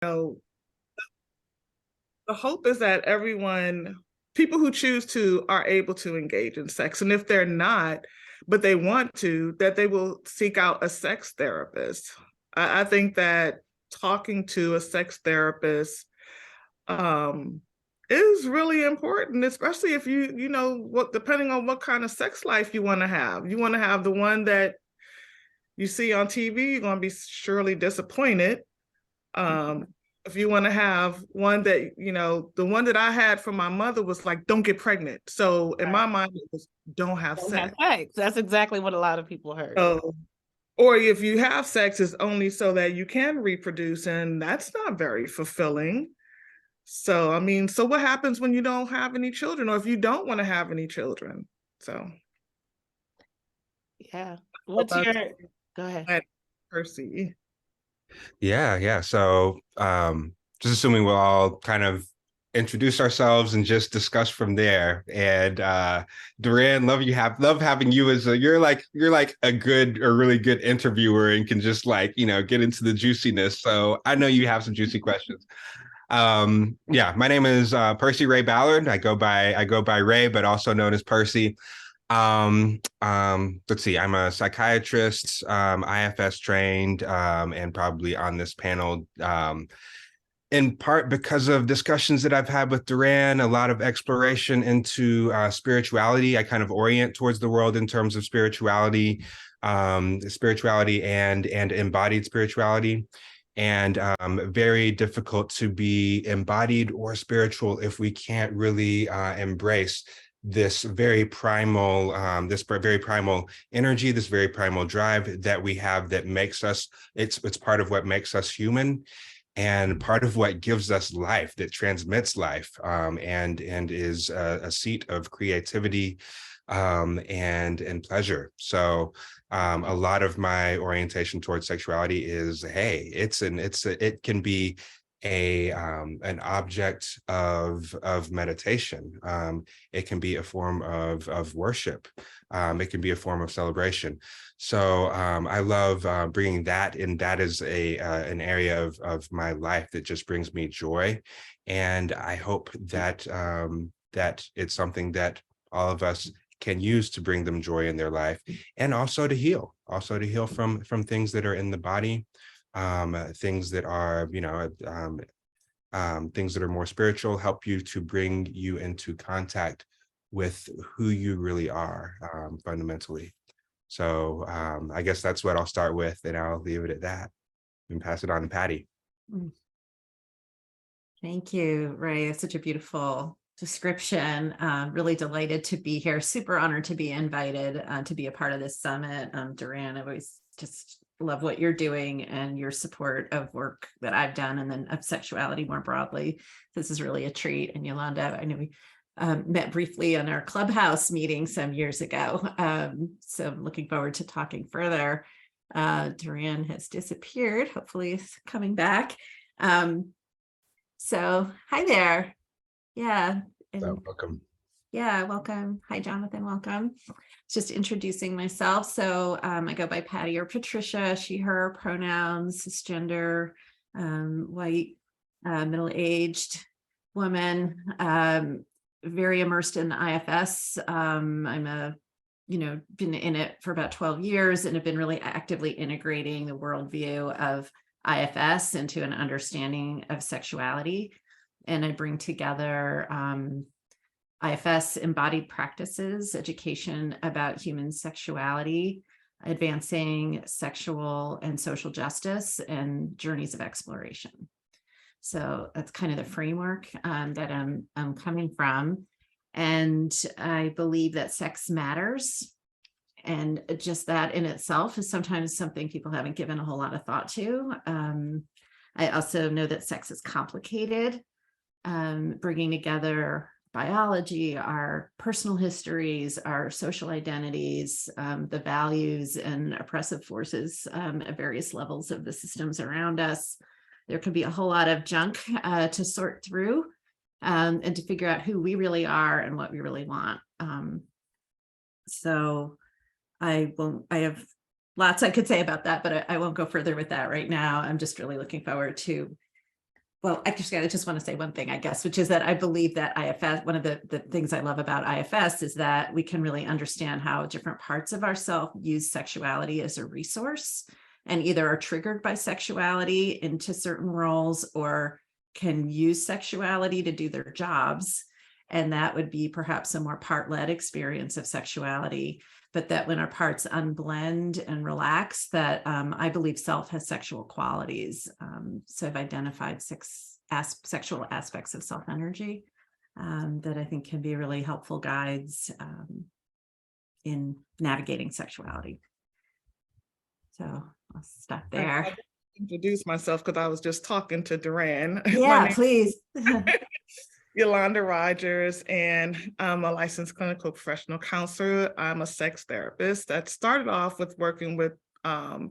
know, the hope is that people who choose to, are able to engage in sex. And if they're not, but they want to, that they will seek out a sex therapist. I think that talking to a sex therapist um, is really important, especially if depending on what kind of sex life you want to have. You want to have the one that you see on TV, you're going to be surely disappointed. Um, if you want to have one that, the one that I had from my mother was like, don't get pregnant. So in my mind, it was don't have Don't sex. have sex. That's exactly what a lot of people heard. So, or if you have sex, it's only so that you can reproduce, and that's not very fulfilling. So, I mean, so what happens when you don't have any children, or if you don't want to have any children? So, yeah. What's your, go ahead. Percy. Yeah. So just assuming we'll all kind of introduce ourselves and just discuss from there. And Duran, love having you as you're like a really good interviewer and can just get into the juiciness. So I know you have some juicy questions. Yeah, my name is Percy Ray Ballard. I go by Ray, but also known as Percy. Let's see, I'm a psychiatrist, IFS trained, and probably on this panel, in part because of discussions that I've had with Duran, a lot of exploration into spirituality. I kind of orient towards the world in terms of spirituality and embodied spirituality. And very difficult to be embodied or spiritual if we can't really embrace this very primal energy, this very primal drive that we have that makes us, it's part of what makes us human and part of what gives us life, that transmits life, and is a seat of creativity and pleasure. So a lot of my orientation towards sexuality is, hey, it can be an object of meditation. It can be a form of worship. It can be a form of celebration. So I love bringing that in. That is an area of my life that just brings me joy, and I hope that that it's something that all of us can use to bring them joy in their life, and also to heal from things that are in the body, things that are things that are more spiritual, help you to bring you into contact with who you really are, fundamentally. So I guess that's what I'll start with, and I'll leave it at that and pass it on to Patty. Thank you, Ray. It's such a beautiful description. Really delighted to be here. Super honored to be invited to be a part of this summit. Duran, I always just love what you're doing and your support of work that I've done, and then of sexuality more broadly. This is really a treat. And Yolanda, I know we met briefly on our Clubhouse meeting some years ago. So I'm looking forward to talking further. Duran has disappeared. Hopefully he's coming back. So hi there. Yeah. So, welcome. Yeah, welcome. Hi, Jonathan. Welcome. Just introducing myself. So I go by Patty or Patricia, she, her pronouns, cisgender, white, middle-aged woman, very immersed in IFS. I'm been in it for about 12 years and have been really actively integrating the worldview of IFS into an understanding of sexuality. And I bring together IFS embodied practices, education about human sexuality, advancing sexual and social justice, and journeys of exploration. So that's kind of the framework that I'm coming from. And I believe that sex matters. And just that in itself is sometimes something people haven't given a whole lot of thought to. I also know that sex is complicated, bringing together biology, our personal histories, our social identities, the values and oppressive forces at various levels of the systems around us. There can be a whole lot of junk to sort through and to figure out who we really are and what we really want. So I have lots I could say about that, but I won't go further with that right now. I'm just really looking forward to well, actually, I just want to say one thing, I guess, which is that I believe that IFS, one of the things I love about IFS is that we can really understand how different parts of ourselves use sexuality as a resource and either are triggered by sexuality into certain roles or can use sexuality to do their jobs. And that would be perhaps a more part-led experience of sexuality, but that when our parts unblend and relax, that I believe self has sexual qualities. So I've identified sexual aspects of self-energy that I think can be really helpful guides in navigating sexuality. So I'll stop there. I introduce myself because I was just talking to Duran. Yeah, please. Yolanda Rogers, and I'm a licensed clinical professional counselor. I'm a sex therapist that started off with working with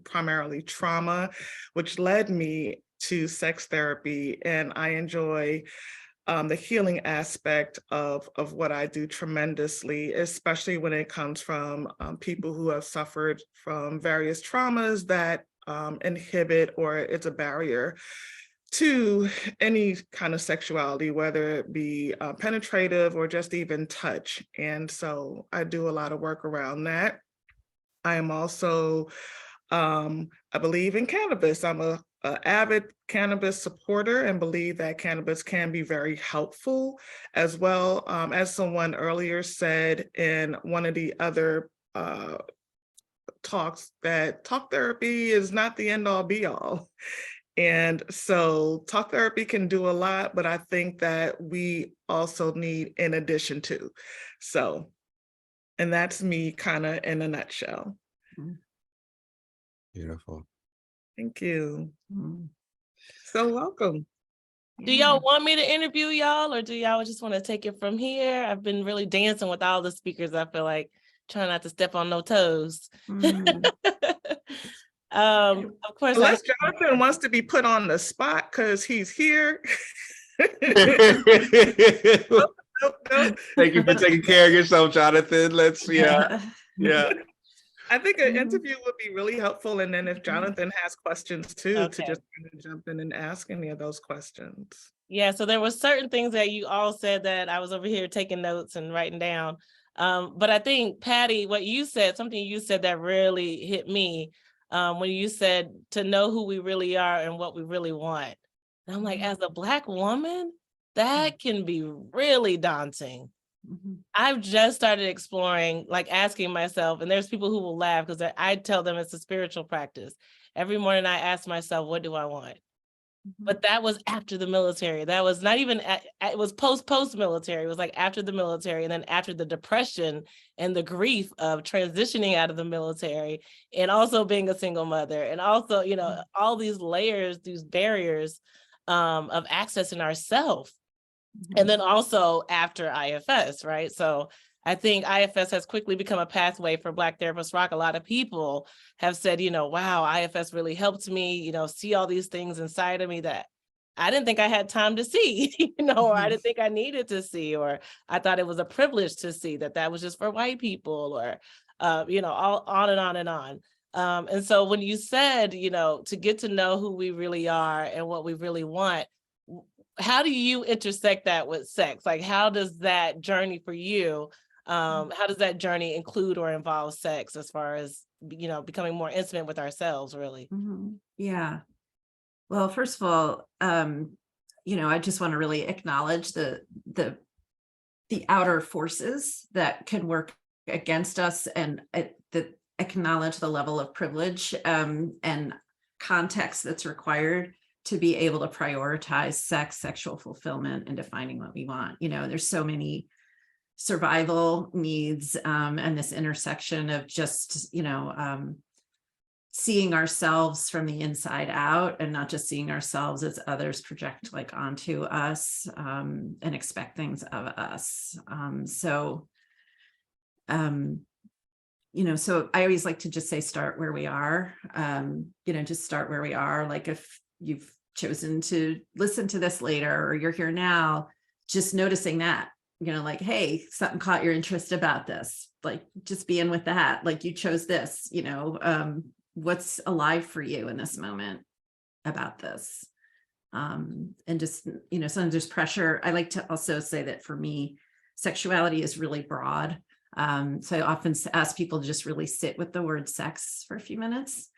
primarily trauma, which led me to sex therapy. And I enjoy the healing aspect of what I do tremendously, especially when it comes from people who have suffered from various traumas that inhibit or it's a barrier to any kind of sexuality, whether it be penetrative or just even touch. And so I do a lot of work around that. I am also, I believe in cannabis. I'm a avid cannabis supporter and believe that cannabis can be very helpful as well. As someone earlier said in one of the other talks, that talk therapy is not the end all be all. And so talk therapy can do a lot, but I think that we also need in addition to. So, and that's me kind of in a nutshell. Beautiful. Thank you. So welcome. Do y'all want me to interview y'all, or do y'all just want to take it from here? I've been really dancing with all the speakers. I feel like trying not to step on no toes. Of course, unless Jonathan wants to be put on the spot because he's here. Nope. Thank you for taking care of yourself, Jonathan. Let's yeah. I think an interview would be really helpful, and then if Jonathan has questions too, to just kind of jump in and ask any of those questions. Yeah, so there were certain things that you all said that I was over here taking notes and writing down. But I think, Patty, what you said, something you said that really hit me when you said to know who we really are and what we really want. And I'm like, as a Black woman, that can be really daunting. I've just started exploring, like asking myself, and there's people who will laugh because I tell them it's a spiritual practice. Every morning I ask myself, what do I want? But that was after the military. That was not even, it was post-military. It was like after the military, and then after the depression and the grief of transitioning out of the military, and also being a single mother, and also, you know, all these layers, these barriers of accessing ourselves. And then also after IFS, right? So I think IFS has quickly become a pathway for Black Therapists Rock. A lot of people have said, you know, wow, IFS really helped me, you know, see all these things inside of me that I didn't think I had time to see, you know, or I didn't think I needed to see, or I thought it was a privilege to see that was just for white people, or, you know, all on and on and on. And so when you said, you know, to get to know who we really are and what we really want, how do you intersect that with sex? Like, how does that journey for you, how does that journey include or involve sex as far as, you know, becoming more intimate with ourselves, really? Yeah. Well, first of all, you know, I just want to really acknowledge the outer forces that can work against us, and acknowledge the level of privilege and context that's required to be able to prioritize sex, sexual fulfillment, and defining what we want. You know, there's so many survival needs and this intersection of just, you know, seeing ourselves from the inside out and not just seeing ourselves as others project like onto us and expect things of us. You know, so I always like to just say, start where we are, you know, just start where we are. Like if you've chosen to listen to this later, or you're here now, just noticing that, you know, like, hey, something caught your interest about this, like just being with that, like you chose this, you know, what's alive for you in this moment about this. And just, sometimes there's pressure. I like to also say that for me, sexuality is really broad. So I often ask people to just really sit with the word sex for a few minutes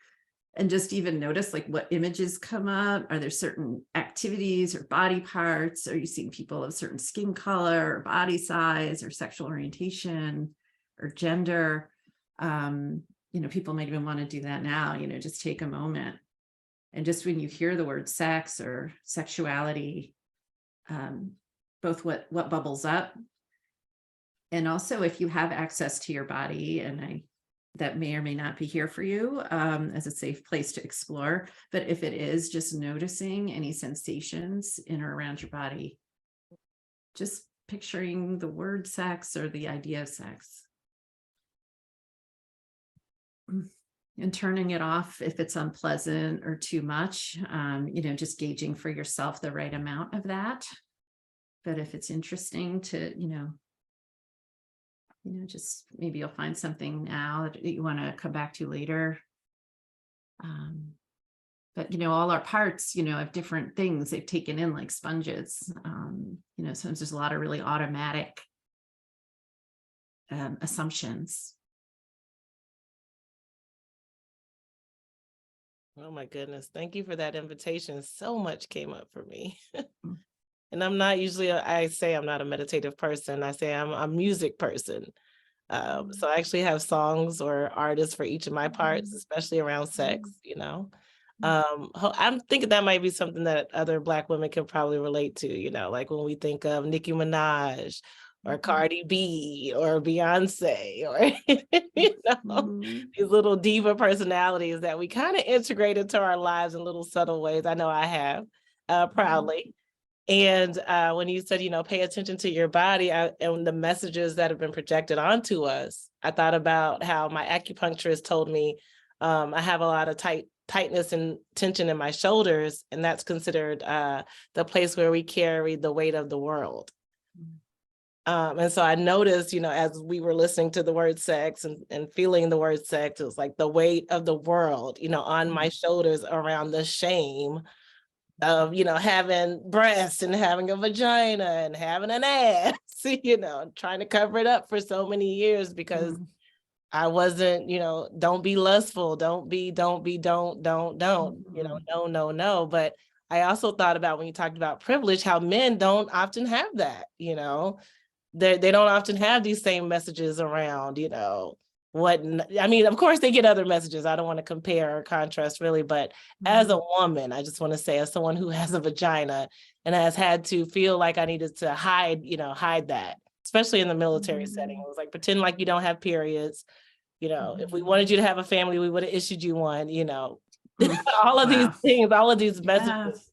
and just even notice like what images come up. Are there certain activities or body parts? Are you seeing people of certain skin color or body size or sexual orientation or gender? People might even want to do that now, just take a moment. And just when you hear the word sex or sexuality, both what bubbles up, and also if you have access to your body, and that may or may not be here for you as a safe place to explore. But if it is, just noticing any sensations in or around your body, just picturing the word sex or the idea of sex. And turning it off if it's unpleasant or too much, just gauging for yourself the right amount of that. But if it's interesting to, just maybe you'll find something now that you want to come back to later. But, all our parts, have different things they've taken in like sponges. Sometimes there's a lot of really automatic assumptions. Oh my goodness. Thank you for that invitation. So much came up for me. And I'm not usually, I say I'm not a meditative person. I say I'm a music person. So I actually have songs or artists for each of my parts, especially around sex, I'm thinking that might be something that other Black women can probably relate to, like when we think of Nicki Minaj or Cardi B or Beyonce or, these little diva personalities that we kind of integrate into our lives in little subtle ways. I know I have proudly. And when you said, pay attention to your body and the messages that have been projected onto us, I thought about how my acupuncturist told me I have a lot of tightness and tension in my shoulders, and that's considered the place where we carry the weight of the world. And so I noticed, as we were listening to the word sex and feeling the word sex, it was like the weight of the world, on my shoulders around the shame of, having breasts and having a vagina and having an ass, trying to cover it up for so many years because I wasn't, don't be lustful, don't, no. But I also thought about when you talked about privilege, how men don't often have that, they don't often have these same messages around, of course they get other messages. I don't want to compare or contrast really, but as a woman, I just want to say, as someone who has a vagina and has had to feel like I needed to hide that, especially in the military setting. It was like, pretend like you don't have periods. If we wanted you to have a family, we would have issued you one, all of these things, all of these messages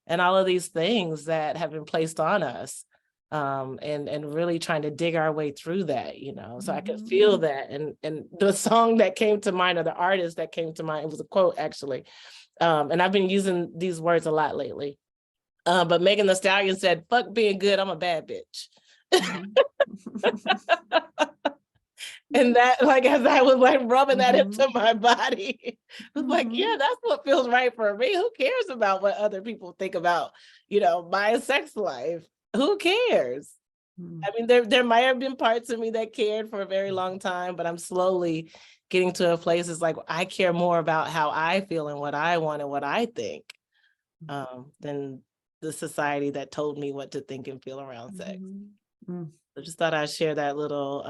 and all of these things that have been placed on us. And really trying to dig our way through that, so I could feel that. And the song that came to mind, or the artist that came to mind, it was a quote actually. And I've been using these words a lot lately. But Megan Thee Stallion said, "Fuck being good, I'm a bad bitch." And that, like, as I was like rubbing that into my body, I was like, yeah, that's what feels right for me. Who cares about what other people think about, my sex life? Who cares? I mean, there might have been parts of me that cared for a very long time, but I'm slowly getting to a place it's like I care more about how I feel and what I want and what I think than the society that told me what to think and feel around sex. I just thought I'd share that little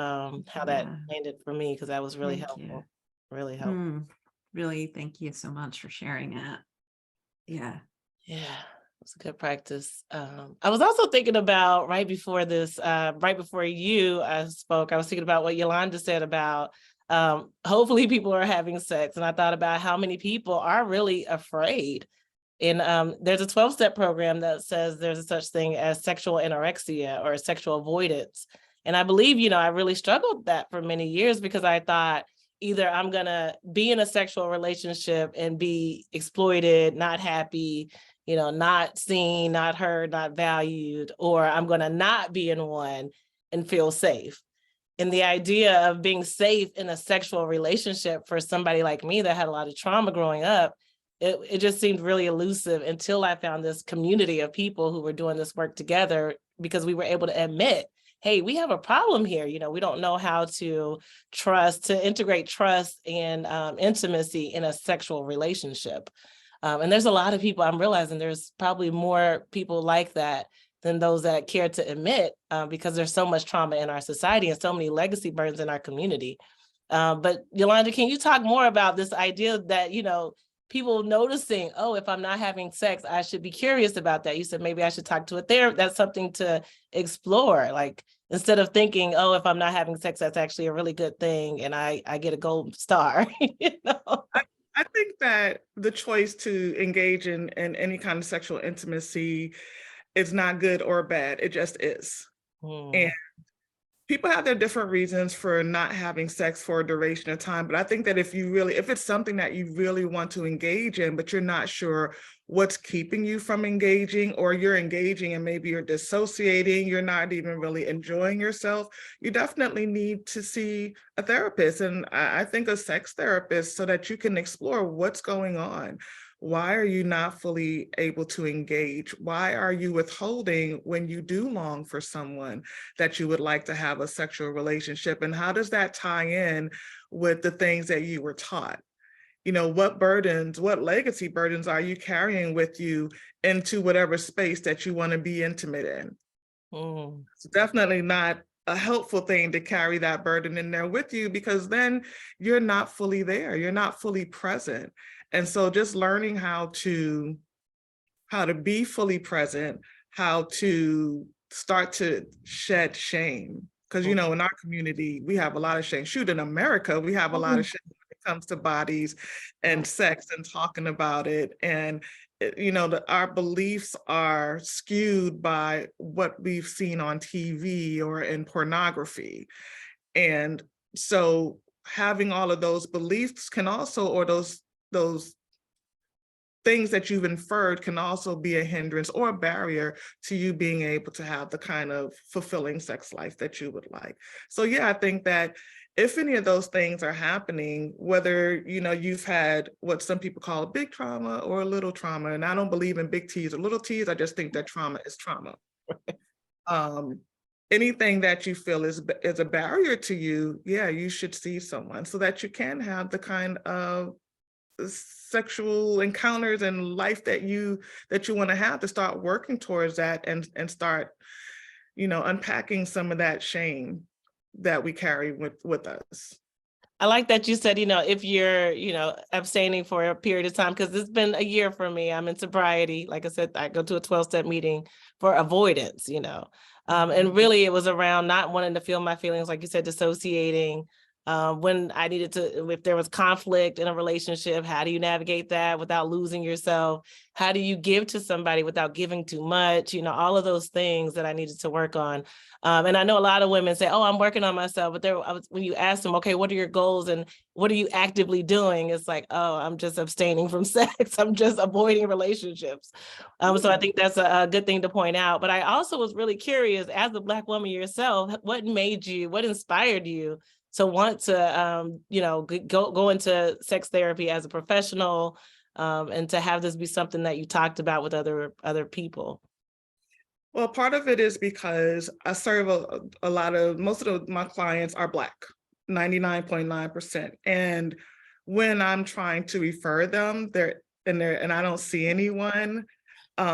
how that landed for me, because that was really helpful. Really helpful. Really, thank you so much for sharing that. Yeah. It's a good practice. I was also thinking about right before you spoke, I was thinking about what Yolanda said about hopefully people are having sex. And I thought about how many people are really afraid. And there's a 12-step program that says there's a such thing as sexual anorexia or sexual avoidance. And I believe, I really struggled with that for many years, because I thought either I'm going to be in a sexual relationship and be exploited, not happy, not seen, not heard, not valued, or I'm going to not be in one and feel safe. And the idea of being safe in a sexual relationship for somebody like me that had a lot of trauma growing up it just seemed really elusive until I found this community of people who were doing this work together, because we were able to admit, hey, we have a problem here. You know, we don't know how to integrate trust and intimacy in a sexual relationship. And there's a lot of people, I'm realizing there's probably more people like that than those that care to admit, because there's so much trauma in our society and so many legacy burdens in our community. But Yolanda, can you talk more about this idea that, you know, people noticing, oh, if I'm not having sex, I should be curious about that. You said maybe I should talk to a therapist. That's something to explore. Like, instead of thinking, oh, if I'm not having sex, that's actually a really good thing, and I get a gold star. You know? I think that the choice to engage in any kind of sexual intimacy is not good or bad. It just is. And people have their different reasons for not having sex for a duration of time. But I think that if it's something that you really want to engage in, but you're not sure what's keeping you from engaging, or you're engaging and maybe you're dissociating, you're not even really enjoying yourself, you definitely need to see a therapist. And I think a sex therapist, so that you can explore what's going on. Why are you not fully able to engage? Why are you withholding when you do long for someone that you would like to have a sexual relationship? And how does that tie in with the things that you were taught? You know, what legacy burdens are you carrying with you into whatever space that you want to be intimate in? It's definitely not a helpful thing to carry that burden in there with you, because then you're not fully there. You're not fully present. And so just learning how to be fully present, how to start to shed shame. Because, you know, in our community, we have a lot of shame. Shoot, in America, we have a lot of shame when it comes to bodies and sex and talking about it. And, you know, our beliefs are skewed by what we've seen on TV or in pornography. And so having all of those beliefs can also, or those things that you've inferred, can also be a hindrance or a barrier to you being able to have the kind of fulfilling sex life that you would like. So yeah, I think that if any of those things are happening, whether, you know, you've had what some people call a big trauma or a little trauma, and I don't believe in big T's or little T's, I just think that trauma is trauma. Anything that you feel is a barrier to you, yeah, you should see someone so that you can have the kind of sexual encounters and life that you want to have, to start working towards that and start, you know, unpacking some of that shame that we carry with us. I like that you said, you know, if you're, you know, abstaining for a period of time, because it's been a year for me. I'm in sobriety. Like I said, I go to a 12-step meeting for avoidance, you know. And really it was around not wanting to feel my feelings, like you said, dissociating. When I needed to, if there was conflict in a relationship, how do you navigate that without losing yourself? How do you give to somebody without giving too much? You know, all of those things that I needed to work on. And I know a lot of women say, oh, I'm working on myself. But when you ask them, okay, what are your goals and what are you actively doing? It's like, oh, I'm just abstaining from sex. I'm just avoiding relationships. So I think that's a good thing to point out. But I also was really curious, as a Black woman yourself, what inspired you to want to, you know, go into sex therapy as a professional, and to have this be something that you talked about with other people? Well, part of it is because I serve most of my clients are Black, 99.9%. And when I'm trying to refer them, and I don't see anyone,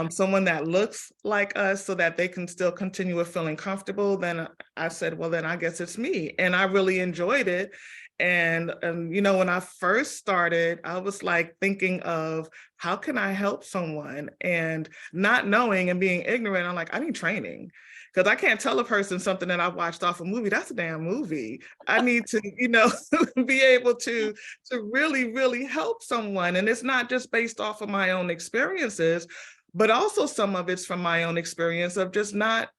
someone that looks like us so that they can still continue with feeling comfortable, then I said, well, then I guess it's me. And I really enjoyed it. And you know, when I first started, I was like thinking of how can I help someone, and not knowing and being ignorant. I'm like, I need training, because I can't tell a person something that I watched off a movie. That's a damn movie. I need to, you know, be able to really, really help someone. And it's not just based off of my own experiences, but also some of it's from my own experience of just not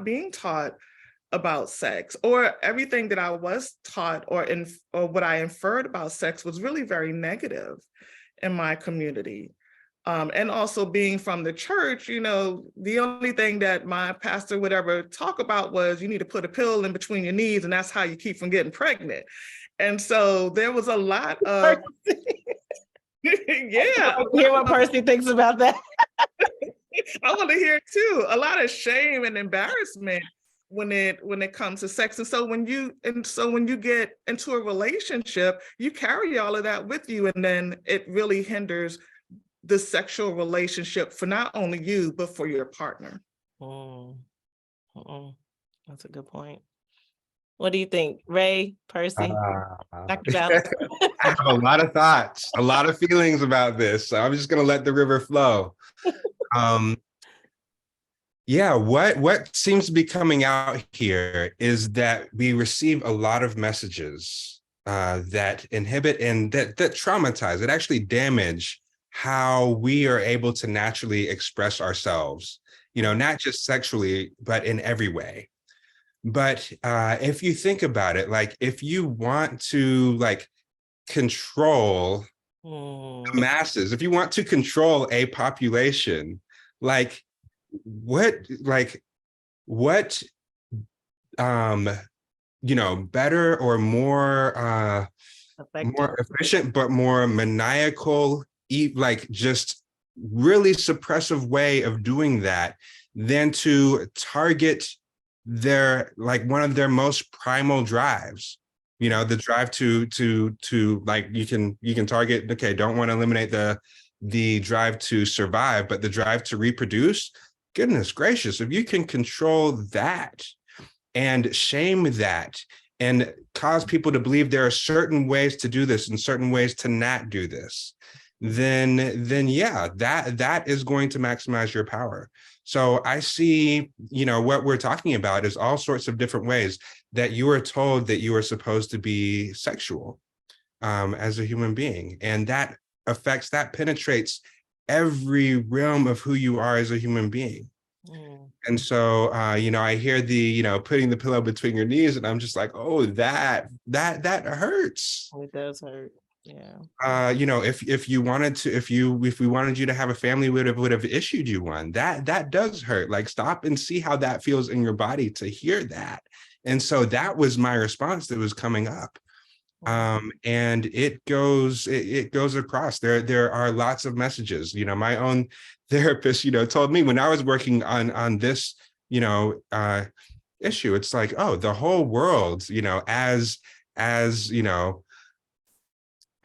being taught about sex, or everything that I was taught or what I inferred about sex was really very negative in my community. And also being from the church, you know, the only thing that my pastor would ever talk about was you need to put a pill in between your knees and that's how you keep from getting pregnant. And so there was a lot of Yeah. Hear what Percy thinks about that. I want to hear it too. A lot of shame and embarrassment when it comes to sex. And so when you get into a relationship, you carry all of that with you, and then it really hinders the sexual relationship for not only you, but for your partner. That's a good point. What do you think, Ray, Percy, Dr. Ballard? I have a lot of thoughts, a lot of feelings about this. So I'm just going to let the river flow. Yeah, what seems to be coming out here is that we receive a lot of messages that inhibit and that traumatize, that actually damage how we are able to naturally express ourselves, not just sexually, but in every way. But if you think about it, like if you want to control the masses, if you want to control a population, what better or more efficient but more maniacal, just really suppressive way of doing that than to target their one of their most primal drives, the drive to you can target, okay, don't want to eliminate the drive to survive, but the drive to reproduce. Goodness gracious, if you can control that and shame that and cause people to believe there are certain ways to do this and certain ways to not do this, then yeah, that is going to maximize your power. So I see, what we're talking about is all sorts of different ways that you are told that you are supposed to be sexual as a human being. And that penetrates every realm of who you are as a human being. And so, I hear the, putting the pillow between your knees, and I'm just like, oh, that hurts. It does hurt. Yeah. If we wanted you to have a family, would have issued you one. That does hurt. Stop and see how that feels in your body to hear that. And so that was my response that was coming up. And it goes across. There are lots of messages. My own therapist, told me when I was working on this, issue, it's like, oh, the whole world,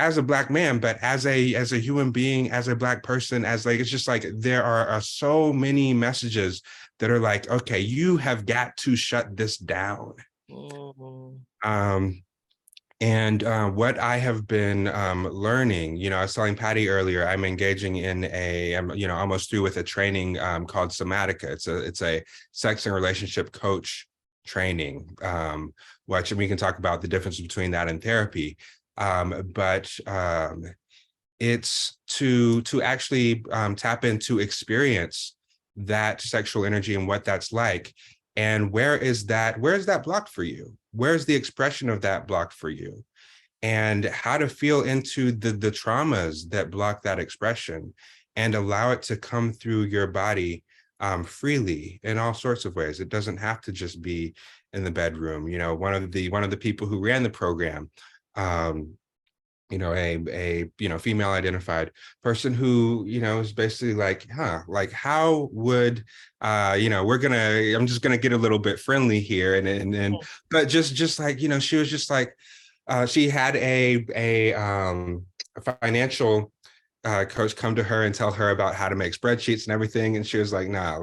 as a Black man, but as a human being, as a Black person, it's just there are so many messages that are like, okay, you have got to shut this down. And what I have been learning, I was telling Patty earlier, I'm engaging in I'm almost through with a training called Somatica. It's a sex and relationship coach training, which we can talk about the difference between that and therapy. But it's to actually tap into experience that sexual energy and what that's like. And where is that blocked for you? Where's the expression of that blocked for you? And how to feel into the traumas that block that expression and allow it to come through your body freely in all sorts of ways. It doesn't have to just be in the bedroom. One of the people who ran the program, a female identified person who, is basically how would, I'm just going to get a little bit friendly here. But just she was just she had a financial coach come to her and tell her about how to make spreadsheets and everything. And she was like, nah,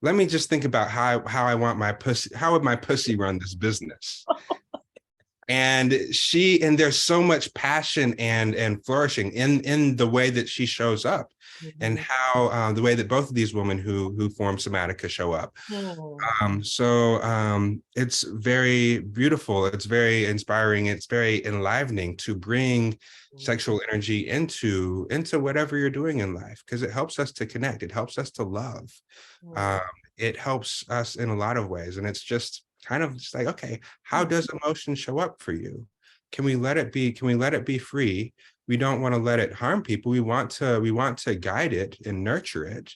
let me just think about how I want my pussy, how would my pussy run this business? And there's so much passion and flourishing in the way that she shows up, and how the way that both of these women who form Somatica show up. So it's very beautiful. It's very inspiring. It's very enlivening to bring sexual energy into whatever you're doing in life, because it helps us to connect. It helps us to love. It helps us in a lot of ways. And it's just kind of just like, okay, how does emotion show up for you? Can we let it be free? We don't want to let it harm people. We want to guide it and nurture it.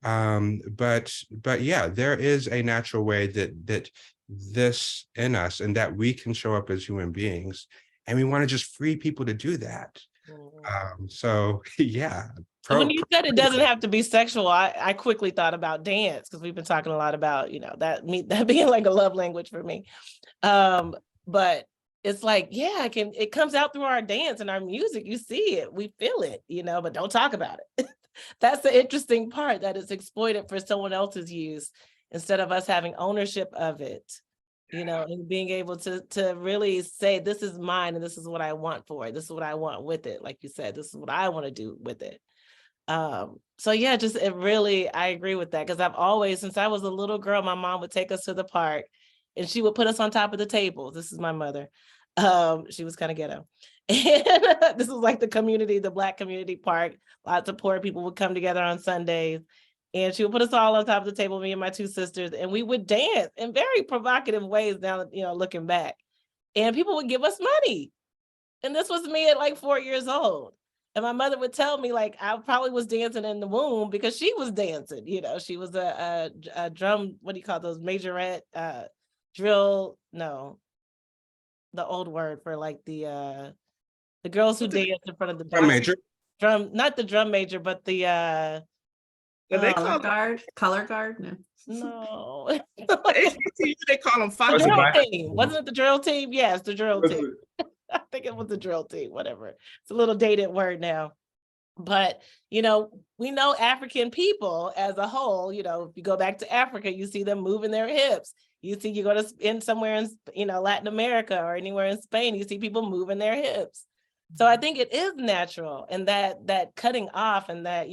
But yeah, there is a natural way that this in us, and that we can show up as human beings, and we want to just free people to do that. So yeah. So when you said it doesn't have to be sexual, I quickly thought about dance, because we've been talking a lot about, that being like a love language for me. But it's like, yeah, it comes out through our dance and our music. You see it, we feel it, but don't talk about it. That's the interesting part, that it's exploited for someone else's use instead of us having ownership of it, and being able to really say, this is mine and this is what I want for it. This is what I want with it. Like you said, this is what I want to do with it. So yeah, I agree with that, because I've always, since I was a little girl, my mom would take us to the park and she would put us on top of the tables. This is my mother. She was kind of ghetto. And this was like the Black community park. Lots of poor people would come together on Sundays, and she would put us all on top of the table, me and my two sisters, and we would dance in very provocative ways now, looking back. And people would give us money. And this was me at like 4 years old. And my mother would tell me, like, I probably was dancing in the womb because she was dancing. She was a drum, what do you call those, majorette, drill, no, the old word for like the girls who dance in front of the Drum major. Not the drum major, but the color guard. No. They call them The drill team. Wasn't it the drill team? Yes, the drill team. I think it was the drill team, whatever. It's a little dated word now. But, we know African people as a whole, if you go back to Africa, you see them moving their hips. You go somewhere in, Latin America or anywhere in Spain, you see people moving their hips. So I think it is natural, and that cutting off and that,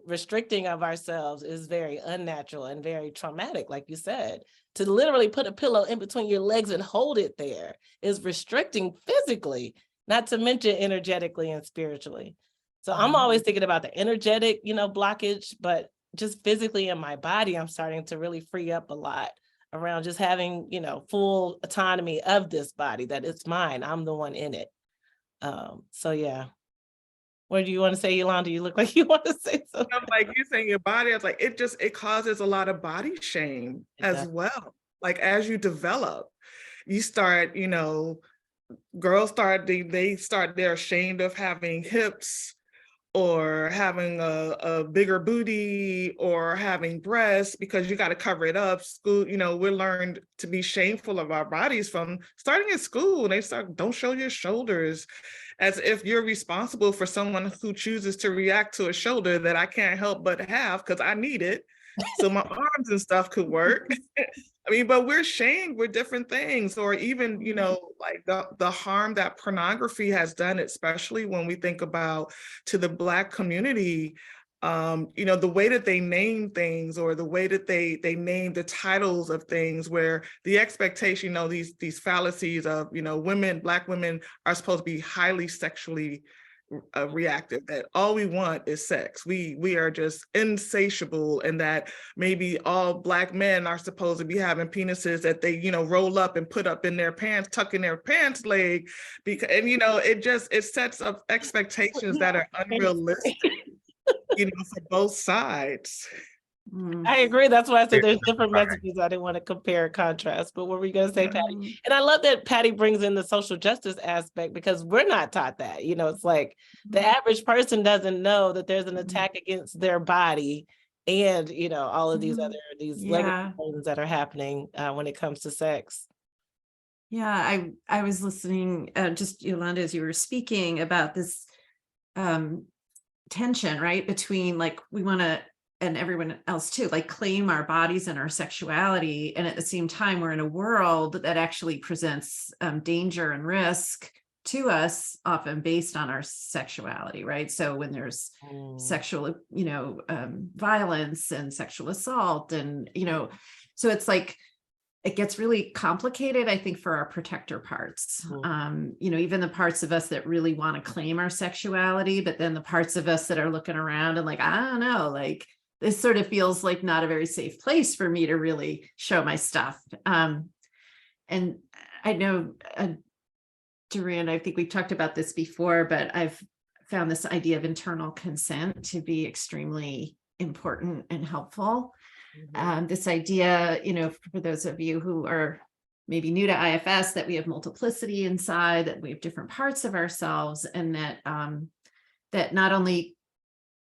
restricting of ourselves is very unnatural and very traumatic, like you said. To literally put a pillow in between your legs and hold it there is restricting physically, not to mention energetically and spiritually. So I'm always thinking about the energetic, blockage, but just physically in my body, I'm starting to really free up a lot around just having, full autonomy of this body, that it's mine. I'm the one in it. So yeah. What do you want to say, Yolanda? You look like you want to say something. I'm like, you're saying your body, I was like, it causes a lot of body shame as well. Like, as you develop, you start, girls they're ashamed of having hips or having a bigger booty or having breasts, because you got to cover it up. School, we're learned to be shameful of our bodies from starting at school. They start, don't show your shoulders, as if you're responsible for someone who chooses to react to a shoulder that I can't help but have because I need it, so my arms and stuff could work. I mean, but we're shamed with different things, or even, like the harm that pornography has done, especially when we think about to the Black community, the way that they name things, or the way that they name the titles of things, where the expectation, these fallacies of, Black women are supposed to be highly sexually reactive, that all we want is sex. We are just insatiable, and that maybe all Black men are supposed to be having penises that they roll up and put up in their pants, tuck in their pants leg, because it sets up expectations that are unrealistic, for both sides. I agree. That's why I said there's different messages. I didn't want to compare and contrast. But what were you going to say, Patty? And I love that Patty brings in the social justice aspect, because we're not taught that. It's like the average person doesn't know that there's an attack against their body, and all of these other legacy things that are happening when it comes to sex. Yeah, I was listening, just Yolanda, as you were speaking about this tension, right, between like we want to, and everyone else too, like claim our bodies and our sexuality, and at the same time we're in a world that actually presents danger and risk to us, often based on our sexuality, right? So when there's sexual violence and sexual assault, and so it's like it gets really complicated, I think, for our protector parts. Even the parts of us that really want to claim our sexuality, but then the parts of us that are looking around and like, I don't know, like this sort of feels like not a very safe place for me to really show my stuff. And I know, Duran, I think we've talked about this before, but I've found this idea of internal consent to be extremely important and helpful. This idea, for those of you who are maybe new to IFS, that we have multiplicity inside, that we have different parts of ourselves, and that that not only,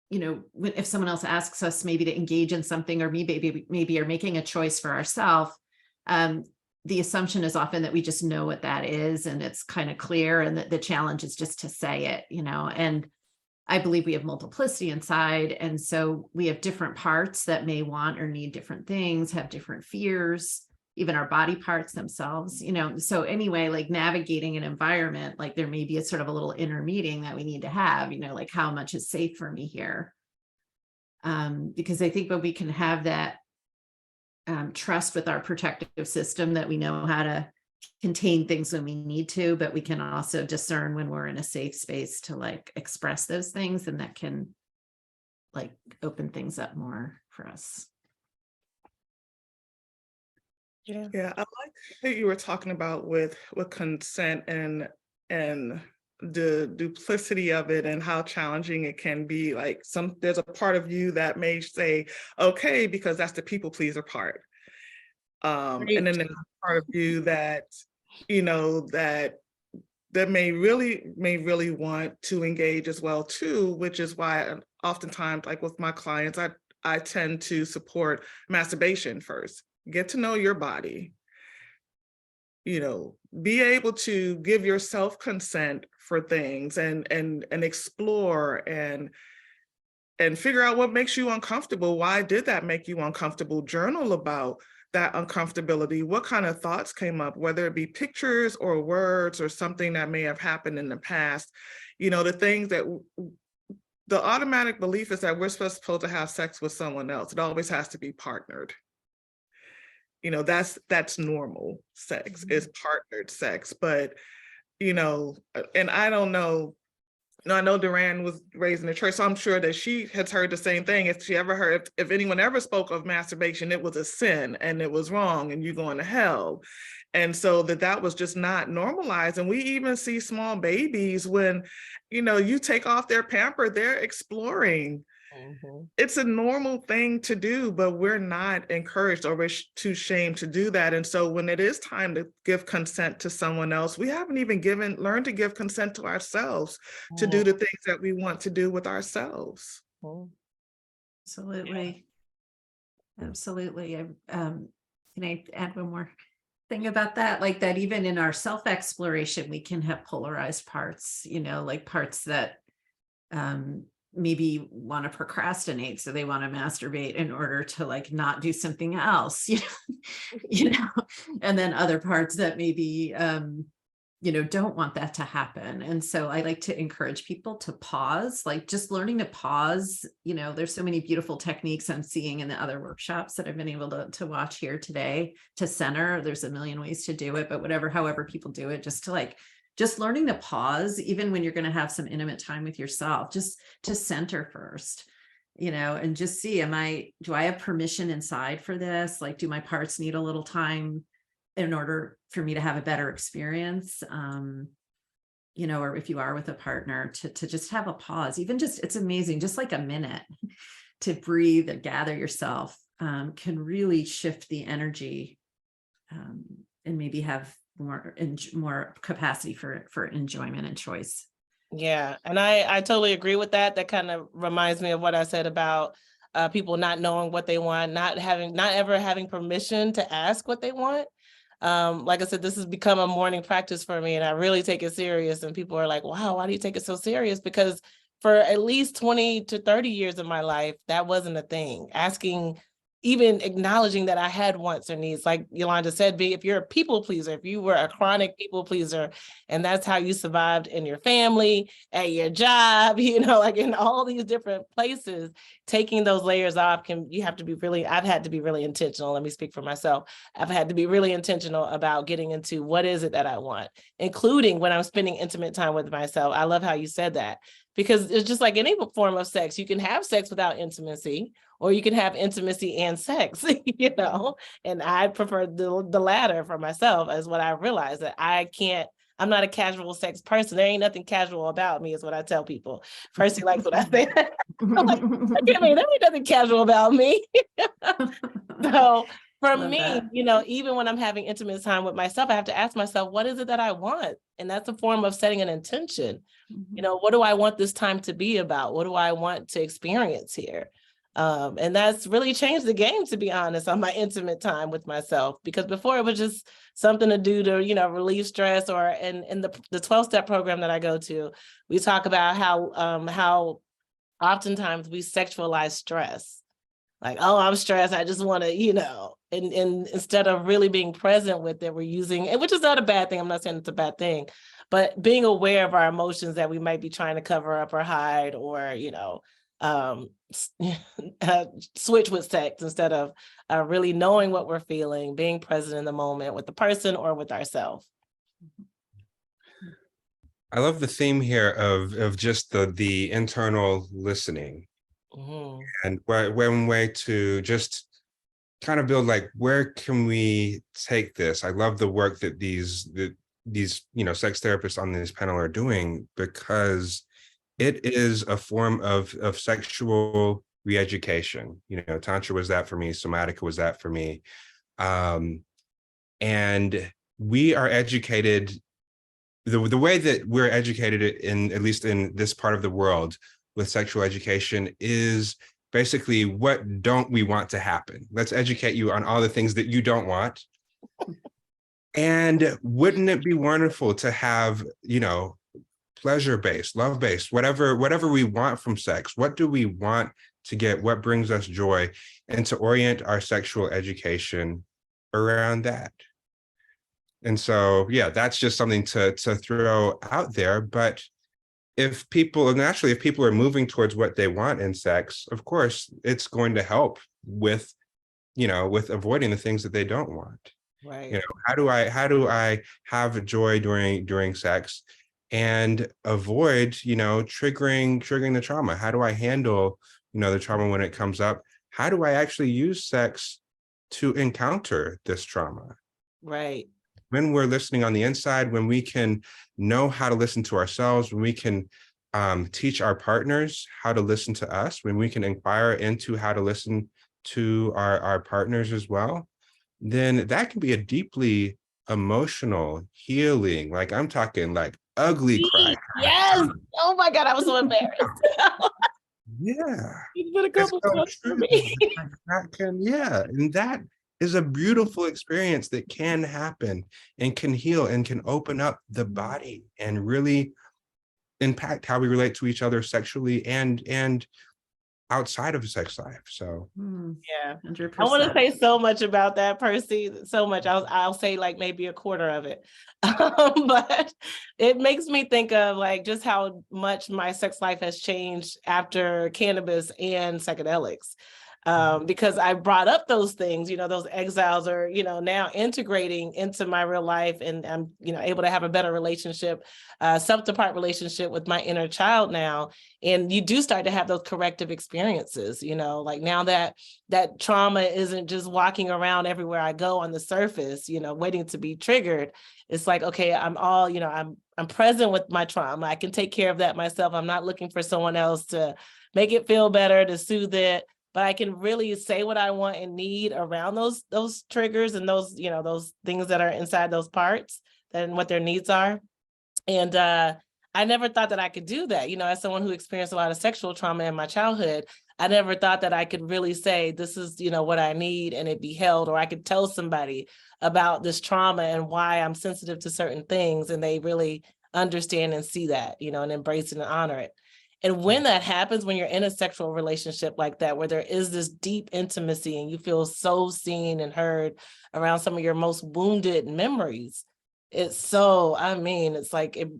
you know, if someone else asks us maybe to engage in something, or maybe are making a choice for ourselves, the assumption is often that we just know what that is and it's kind of clear, and that the challenge is just to say it, you know. And I believe we have multiplicity inside, and so we have different parts that may want or need different things, have different fears, even our body parts themselves, you know. So anyway, like navigating an environment, like there may be a sort of a little inner meeting that we need to have, you know, like how much is safe for me here? Because I think when we can have that trust with our protective system, that we know how to contain things when we need to, but we can also discern when we're in a safe space to like express those things, and that can like open things up more for us. Yeah. Yeah, I like that you were talking about with consent and the duplicity of it and how challenging it can be. Like there's a part of you that may say, okay, because that's the people pleaser part. And then there's a part of you that, you know, that may really want to engage as well too, which is why oftentimes, like with my clients, I tend to support masturbation first. Get to know your body, you know, be able to give yourself consent for things and explore and figure out what makes you uncomfortable. Why did that make you uncomfortable? Journal about that uncomfortability. What kind of thoughts came up, whether it be pictures or words or something that may have happened in the past. You know, the things that the automatic belief is that we're supposed to have sex with someone else. It always has to be partnered. You know, that's normal sex, is partnered sex. But, you know, and I don't know, I know Duran was raised in the church, so I'm sure that she has heard the same thing. If she ever heard, if anyone ever spoke of masturbation, it was a sin and it was wrong and you're going to hell. And so that was just not normalized. And we even see small babies when, you know, you take off their pamper, they're exploring. It's a normal thing to do, but we're not encouraged, or we're too ashamed to do that. And so when it is time to give consent to someone else, we haven't even learned to give consent to ourselves to do the things that we want to do with ourselves. Absolutely. Absolutely. Can I add one more thing about that? Like that even in our self-exploration, we can have polarized parts, you know, like parts that maybe want to procrastinate, so they want to masturbate in order to like not do something else, you know, and then other parts that maybe you know, don't want that to happen. And so I like to encourage people to pause, like just learning to pause. You know, there's so many beautiful techniques I'm seeing in the other workshops that I've been able to watch here today to center. There's a million ways to do it, but however people do it, just learning to pause, even when you're going to have some intimate time with yourself, just to center first, you know, and just see, do I have permission inside for this? Like, do my parts need a little time in order for me to have a better experience? You know, or if you are with a partner, to just have a pause, even just, it's amazing, just like a minute to breathe and gather yourself can really shift the energy and maybe have more capacity for enjoyment and choice. Yeah, and I totally agree with that. That kind of reminds me of what I said about people not knowing what they want, not ever having permission to ask what they want. Like I said, this has become a morning practice for me, and I really take it serious. And people are like, wow, why do you take it so serious? Because for at least 20 to 30 years of my life, that wasn't a thing. Asking, even acknowledging that I had wants or needs, like Yolanda said, if you're a people pleaser, if you were a chronic people pleaser, and that's how you survived in your family, at your job, you know, like in all these different places, taking those layers off I've had to be really intentional. Let me speak for myself. I've had to be really intentional about getting into what is it that I want, including when I'm spending intimate time with myself. I love how you said that, because it's just like any form of sex. You can have sex without intimacy, or you can have intimacy and sex, you know, and I prefer the latter for myself, is what I realized, that I'm not a casual sex person. There ain't nothing casual about me, is what I tell people. Percy likes what I say. I'm like, there ain't nothing casual about me. So For Love me, that. even when I'm having intimate time with myself, I have to ask myself, what is it that I want? And that's a form of setting an intention. Mhm. What do I want this time to be about? What do I want to experience here? And that's really changed the game, to be honest, on my intimate time with myself, because before it was just something to do to, relieve stress. Or in the 12-step program that I go to, we talk about how oftentimes we sexualize stress. Like, oh, I'm stressed, I just want to, and instead of really being present with it, we're using it, which is not a bad thing. I'm not saying it's a bad thing, but being aware of our emotions that we might be trying to cover up or hide, or, switch with sex instead of really knowing what we're feeling, being present in the moment with the person or with ourselves. I love the theme here of just the internal listening. Mhm. And one way to just kind of build, like, where can we take this? I love the work that these sex therapists on this panel are doing, because it is a form of sexual re-education. Tantra was that for me, somatica was that for me. And we are educated, the way that we're educated in, at least in this part of the world, with sexual education is basically, what don't we want to happen? Let's educate you on all the things that you don't want. And wouldn't it be wonderful to have, pleasure-based, love-based, whatever we want from sex? What do we want to get? What brings us joy? And to orient our sexual education around that. And so, yeah, that's just something to throw out there. But if people are moving towards what they want in sex, of course, it's going to help with avoiding the things that they don't want. Right. How do I have joy during sex and avoid, triggering the trauma? How do I handle, the trauma when it comes up? How do I actually use sex to encounter this trauma? Right. When we're listening on the inside, when we can know how to listen to ourselves, when we can teach our partners how to listen to us, when we can inquire into how to listen to our partners as well, then that can be a deeply emotional healing. Like, I'm talking like ugly cry. Yes. Oh my God, I was so embarrassed. Yeah. It's been a It's couple so months for true. me. And that is a beautiful experience that can happen and can heal and can open up the body and really impact how we relate to each other sexually and outside of sex life. So Yeah. 100%. I want to say so much about that, Percy. So much. I'll say like maybe a quarter of it. But it makes me think of like just how much my sex life has changed after cannabis and psychedelics. Because I brought up those things, those exiles are, now integrating into my real life, and I'm, able to have a better relationship, self-to-part relationship with my inner child now. And you do start to have those corrective experiences, like now that trauma isn't just walking around everywhere I go on the surface, waiting to be triggered. It's like, okay, I'm all, I'm present with my trauma. I can take care of that myself. I'm not looking for someone else to make it feel better, to soothe it. But I can really say what I want and need around those triggers and those, those things that are inside those parts and what their needs are. And I never thought that I could do that. As someone who experienced a lot of sexual trauma in my childhood, I never thought that I could really say, this is, what I need, and it be held, or I could tell somebody about this trauma and why I'm sensitive to certain things, and they really understand and see that, and embrace it and honor it. And when that happens, when you're in a sexual relationship like that, where there is this deep intimacy and you feel so seen and heard around some of your most wounded memories, it's so, it's like, it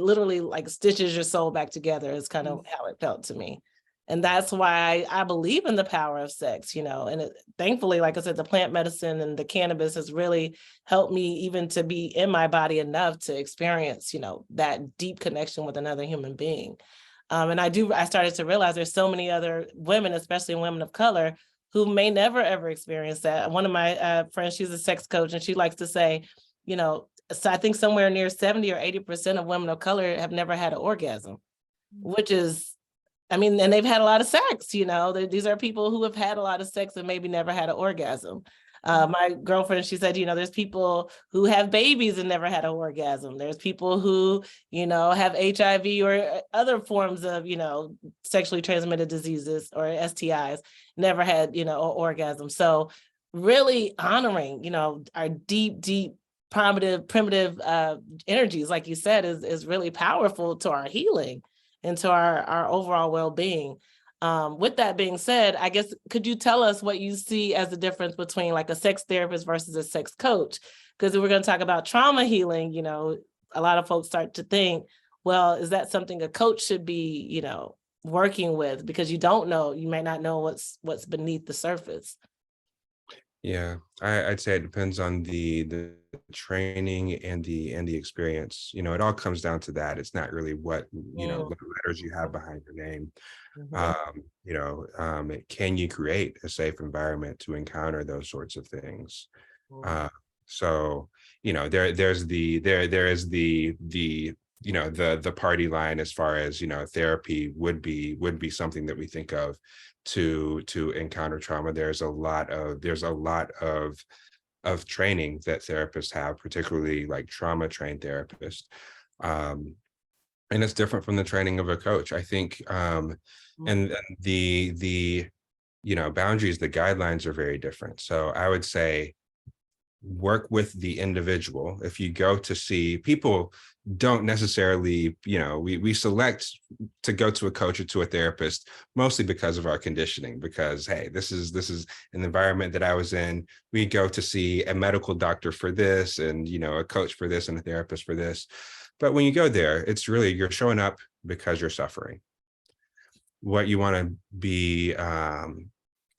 literally like stitches your soul back together is kind of how it felt to me. And that's why I believe in the power of sex, and thankfully, like I said, the plant medicine and the cannabis has really helped me even to be in my body enough to experience, that deep connection with another human being. And I started to realize there's so many other women, especially women of color, who may never, ever experience that. One of my friends, she's a sex coach, and she likes to say, so I think somewhere near 70 or 80% of women of color have never had an orgasm, which is, and they've had a lot of sex, these are people who have had a lot of sex and maybe never had an orgasm. My girlfriend, she said, there's people who have babies and never had an orgasm. There's people who, have HIV or other forms of, sexually transmitted diseases or STIs, never had, an orgasm. So really honoring, our deep primitive energies, like you said, is really powerful to our healing and to our overall well-being. With that being said, I guess, could you tell us what you see as the difference between like a sex therapist versus a sex coach? Because if we're going to talk about trauma healing, a lot of folks start to think, well, is that something a coach should be, working with? Because you might not know what's beneath the surface. Yeah, I'd say it depends on the training and the experience. It all comes down to that. It's not really what letters you have behind your name. Can you create a safe environment to encounter those sorts of things? So there is the party line as far as therapy would be something that we think of to encounter trauma. There's a lot of training that therapists have, particularly like trauma trained therapists, and it's different from the training of a coach, I think. And the boundaries, the guidelines are very different. So I would say work with the individual. If you go to see people, don't necessarily, we select to go to a coach or to a therapist mostly because of our conditioning, because, hey, this is an environment that I was in. We go to see a medical doctor for this, and a coach for this, and a therapist for this. But when you go there, it's really, you're showing up because you're suffering. What you want to be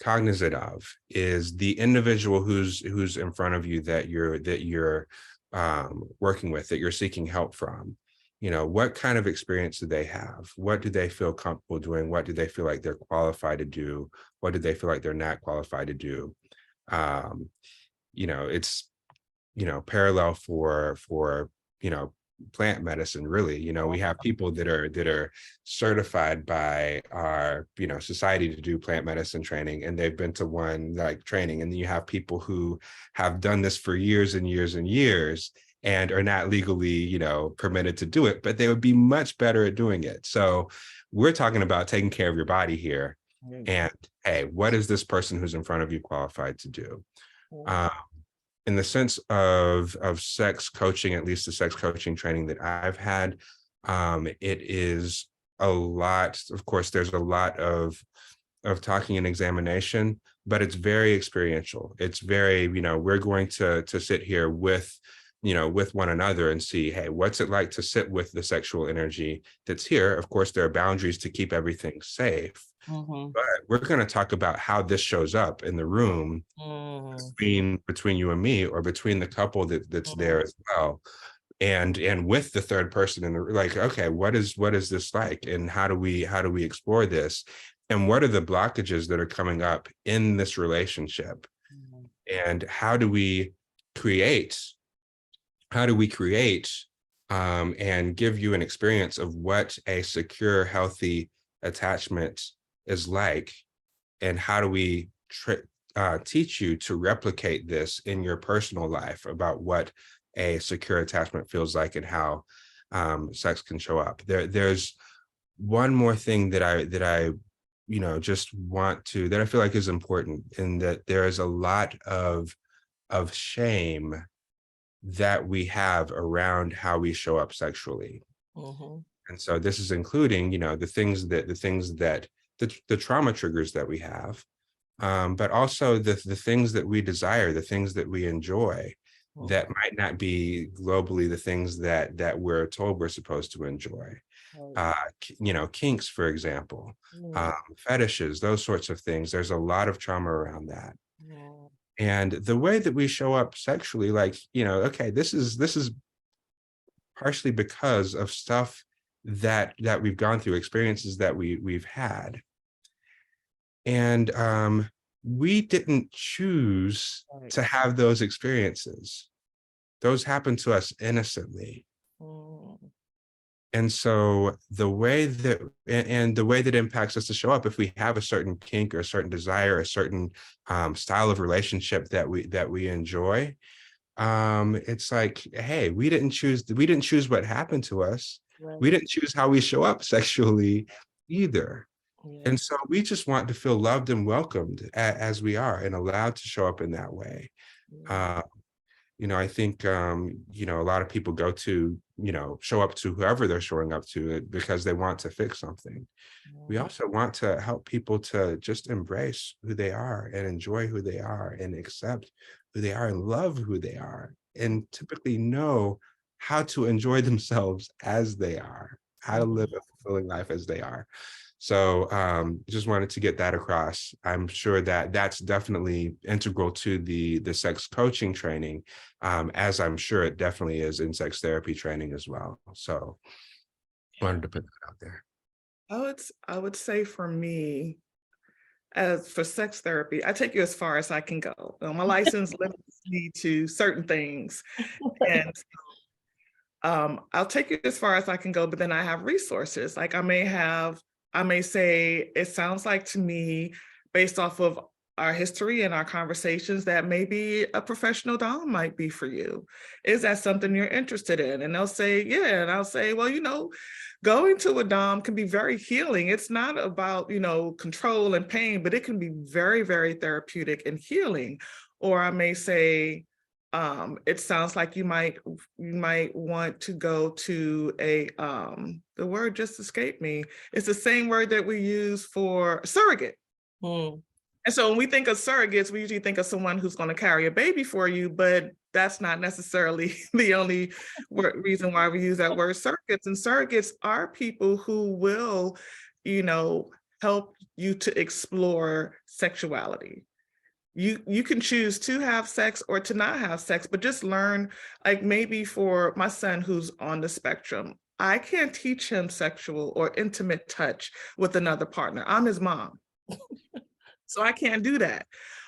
cognizant of is the individual who's in front of you that you're working with, that you're seeking help from. What kind of experience do they have? What do they feel comfortable doing? What do they feel like they're qualified to do? What do they feel like they're not qualified to do? It's parallel for plant medicine, really. We have people that are certified by our society to do plant medicine training, and they've been to one like training, and then you have people who have done this for years and years and years and are not legally permitted to do it, but they would be much better at doing it. So we're talking about taking care of your body here, and hey, what is this person who's in front of you qualified to do? In the sense of sex coaching, at least the sex coaching training that I've had, it is a lot. Of course, there's a lot of talking and examination, but it's very experiential. It's very, we're going to sit here with one another and see, hey, what's it like to sit with the sexual energy that's here? Of course, there are boundaries to keep everything safe. But we're going to talk about how this shows up in the room between you and me, or between the couple that's there as well, and with the third person in the, like, okay, what is this like, and how do we explore this, and what are the blockages that are coming up in this relationship, and how do we create and give you an experience of what a secure, healthy attachment is like, and how do we teach you to replicate this in your personal life about what a secure attachment feels like, and how sex can show up. There's one more thing that I just want to, that I feel like is important, in that there is a lot of shame that we have around how we show up sexually. And so this is including the things that the trauma triggers that we have, but also the things that we desire, the things that we enjoy, that might not be globally the things that we're told we're supposed to enjoy. Kinks, for example, fetishes, those sorts of things. There's a lot of trauma around that. And the way that we show up sexually, like, okay, this is partially because of stuff that we've gone through, experiences that we've had. And we didn't choose to have those experiences. Those happened to us innocently. And so the way that, and the way that impacts us to show up, if we have a certain kink or a certain desire, a certain style of relationship that we enjoy, it's like, hey, we didn't choose what happened to us. Right. We didn't choose how we show up sexually either. Yeah. And so we just want to feel loved and welcomed as we are and allowed to show up in that way. Yeah. I think, a lot of people go to, show up to whoever they're showing up to because they want to fix something. We also want to help people to just embrace who they are and enjoy who they are and accept who they are and love who they are and typically know how to enjoy themselves as they are, how to live a fulfilling life as they are. So just wanted to get that across. I'm sure that that's definitely integral to the sex coaching training, as I'm sure it definitely is in sex therapy training as well. So wanted to put that out there. I would say for me, as for sex therapy, I take you as far as I can go. My license limits me to certain things, and I'll take you as far as I can go. But then I have resources. Like I may say, it sounds like to me, based off of our history and our conversations, that maybe a professional dom might be for you. Is that something you're interested in? And they'll say, yeah. And I'll say, well, going to a dom can be very healing. It's not about, control and pain, but it can be very, very therapeutic and healing. Or I may say, it sounds like you might want to go to the word just escaped me. It's the same word that we use for surrogate. And so when we think of surrogates, we usually think of someone who's going to carry a baby for you, but that's not necessarily the only reason why we use that word surrogates. And surrogates are people who will, help you to explore sexuality. You can choose to have sex or to not have sex, but just learn, like maybe for my son who's on the spectrum, I can't teach him sexual or intimate touch with another partner. I'm his mom. So I can't do that.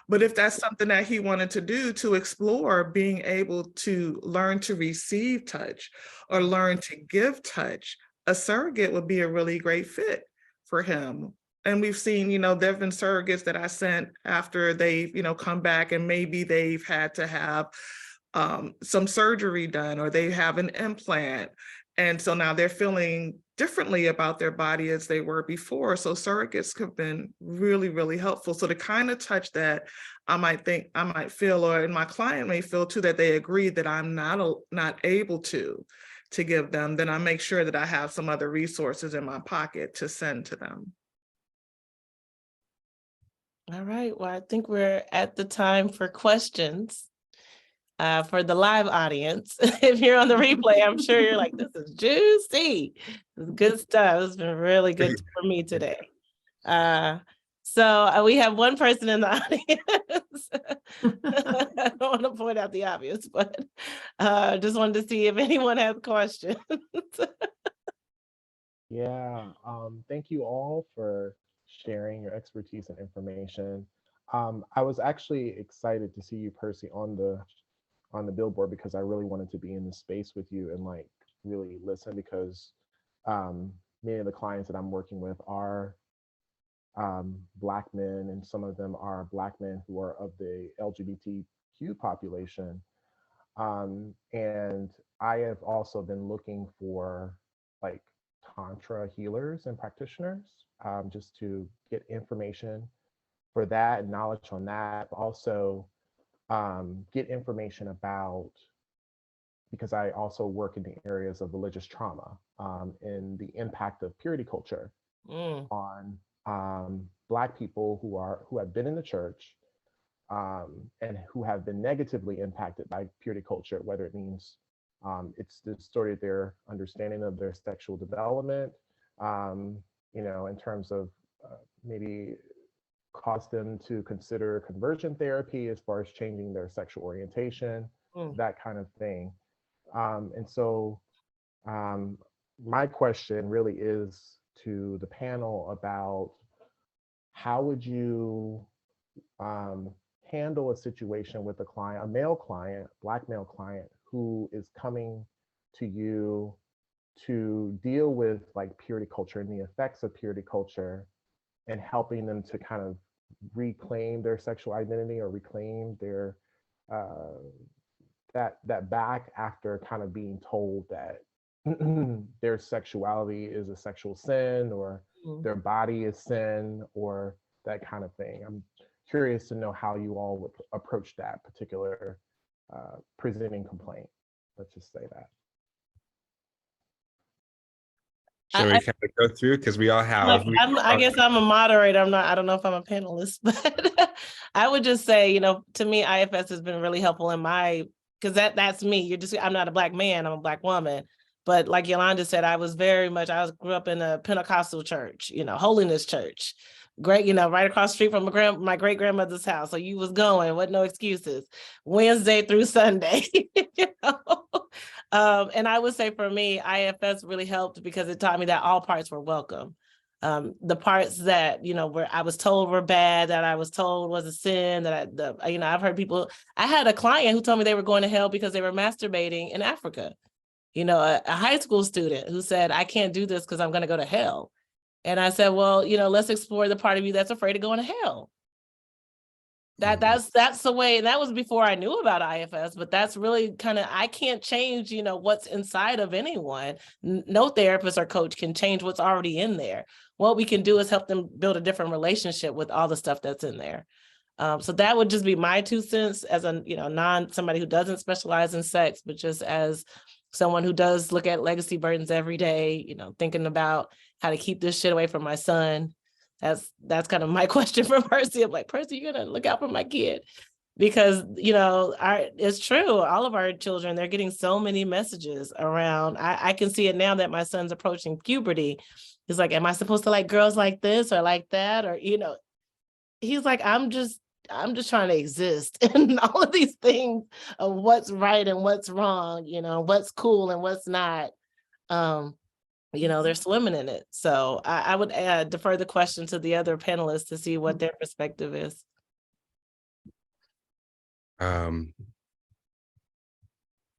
But if that's something that he wanted to do, to explore being able to learn to receive touch or learn to give touch, a surrogate would be a really great fit for him. And we've seen, there've been surrogates that I sent after they've, come back and maybe they've had to have some surgery done or they have an implant. And so now they're feeling differently about their body as they were before. So surrogates have been really, really helpful. So the kind of touch that I might feel, or and my client may feel too, that they agree that I'm not able to give them, then I make sure that I have some other resources in my pocket to send to them. All right. Well, I think we're at the time for questions. For the live audience, if you're on the replay, I'm sure you're like, this is juicy. This is good stuff. It's been really good for me today. So we have one person in the audience. I don't want to point out the obvious, but just wanted to see if anyone has questions. Yeah, thank you all for sharing your expertise and information. I was actually excited to see you, Percy, on the billboard because I really wanted to be in the space with you and like really listen because many of the clients that I'm working with are Black men, and some of them are Black men who are of the LGBTQ population. And I have also been looking for like Tantra healers and practitioners just to get information for that and knowledge on that. Also, get information about, because I also work in the areas of religious trauma and the impact of purity culture on Black people who have been in the church and who have been negatively impacted by purity culture, whether it means it's distorted their understanding of their sexual development, in terms of maybe caused them to consider conversion therapy as far as changing their sexual orientation, that kind of thing. And so my question really is to the panel about how would you handle a situation with a client, a male client, Black male client, who is coming to you to deal with like purity culture and the effects of purity culture and helping them to kind of reclaim their sexual identity or reclaim their uh, that back after kind of being told that their sexuality is a sexual sin or their body is sin or that kind of thing. I'm curious to know how you all would approach that particular presenting complaint. Let's just say that. So we kind of go through because we all have. I guess I'm a moderator. I don't know if I'm a panelist, but I would just say, to me, IFS has been really helpful in because that's me. I'm not a Black man, I'm a Black woman. But like Yolanda said, I grew up in a Pentecostal church, holiness church. Great, right across the street from my great grandmother's house. So you was going, with no excuses, Wednesday through Sunday. And I would say for me, IFS really helped because it taught me that all parts were welcome. The parts that, where I was told were bad, that I was told was a sin, I've heard people, I had a client who told me they were going to hell because they were masturbating in Africa. A high school student who said, I can't do this because I'm going to go to hell. And I said, well, let's explore the part of you that's afraid of going to hell. That's the way, and that was before I knew about IFS, but that's really kind of, I can't change, what's inside of anyone. No therapist or coach can change what's already in there. What we can do is help them build a different relationship with all the stuff that's in there. So that would just be my 2 cents as a, somebody who doesn't specialize in sex, but just as someone who does look at legacy burdens every day, thinking about how to keep this shit away from my son. That's kind of my question for Percy. I'm like, Percy, you're gonna look out for my kid. Because, it's true. All of our children, they're getting so many messages around. I can see it now that my son's approaching puberty. He's like, am I supposed to like girls like this or like that? Or, he's like, I'm just trying to exist. And all of these things of what's right and what's wrong, what's cool and what's not. They're swimming in it. So I would defer the question to the other panelists to see what their perspective is.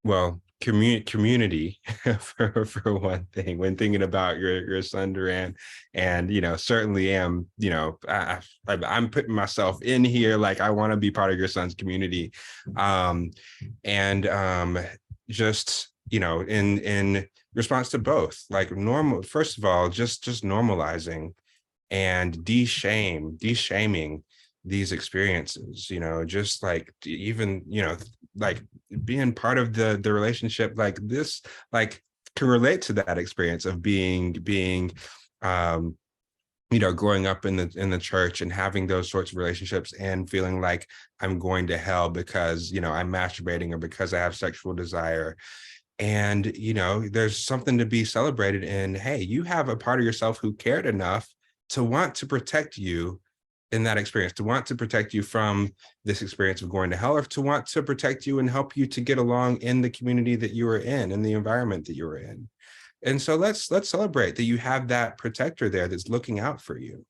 Well, community for one thing, when thinking about your son Duran, and certainly am, I'm putting myself in here, like I want to be part of your son's community, just in response to both, like first of all, just normalizing and de-shaming these experiences, just like even, like being part of the relationship like this, like can relate to that experience of being growing up in the church and having those sorts of relationships and feeling like I'm going to hell because, I'm masturbating or because I have sexual desire. And, there's something to be celebrated in, hey, you have a part of yourself who cared enough to want to protect you in that experience, to want to protect you from this experience of going to hell, or to want to protect you and help you to get along in the community that you were in the environment that you were in. And so let's celebrate that you have that protector there that's looking out for you.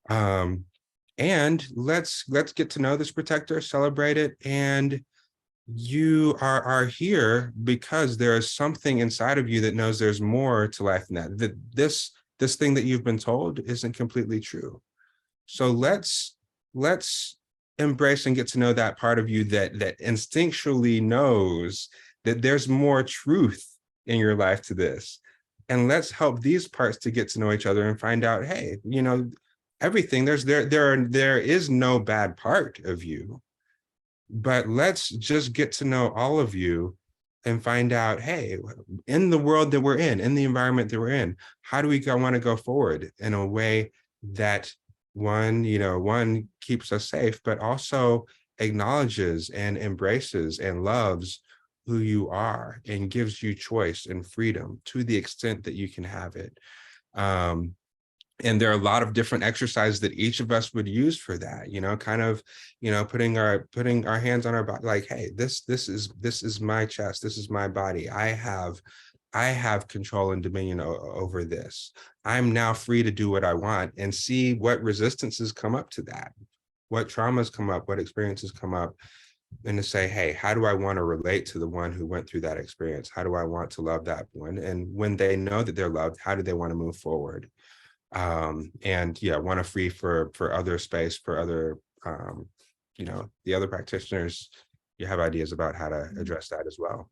And let's get to know this protector, celebrate it, and you are here because there is something inside of you that knows there's more to life than that this thing that you've been told isn't completely true. So let's embrace and get to know that part of you that instinctually knows that there's more truth in your life to this. And let's help these parts to get to know each other and find out, hey, everything, there is no bad part of you. But let's just get to know all of you and find out, hey, in the world that we're in the environment that we're in, how do we want to go forward in a way that one keeps us safe, but also acknowledges and embraces and loves who you are and gives you choice and freedom to the extent that you can have it. And there are a lot of different exercises that each of us would use for that, putting our hands on our body, like, hey, this is my chest, this is my body. I have control and dominion over this. I'm now free to do what I want, and see what resistances come up to that, what traumas come up, what experiences come up, and to say, hey, how do I want to relate to the one who went through that experience? How do I want to love that one? And when they know that they're loved, how do they want to move forward? And yeah, want to free for other space, for other, the other practitioners. You have ideas about how to address that as well.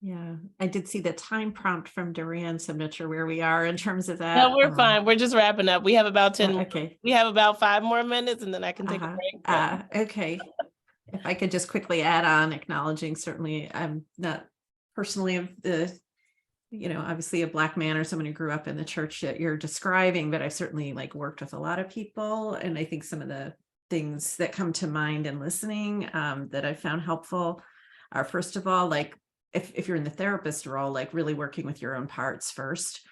Yeah, I did see the time prompt from Duran, so I'm not sure where we are in terms of that. No, we're fine. We're just wrapping up. We have about 10. Okay. We have about 5 more minutes, and then I can take a break. Okay. If I could just quickly add on, acknowledging, certainly I'm not personally of the, obviously a Black man or someone who grew up in the church that you're describing, but I've certainly worked with a lot of people. And I think some of the things that come to mind in listening that I found helpful are, first of all, if you're in the therapist role, really working with your own parts first,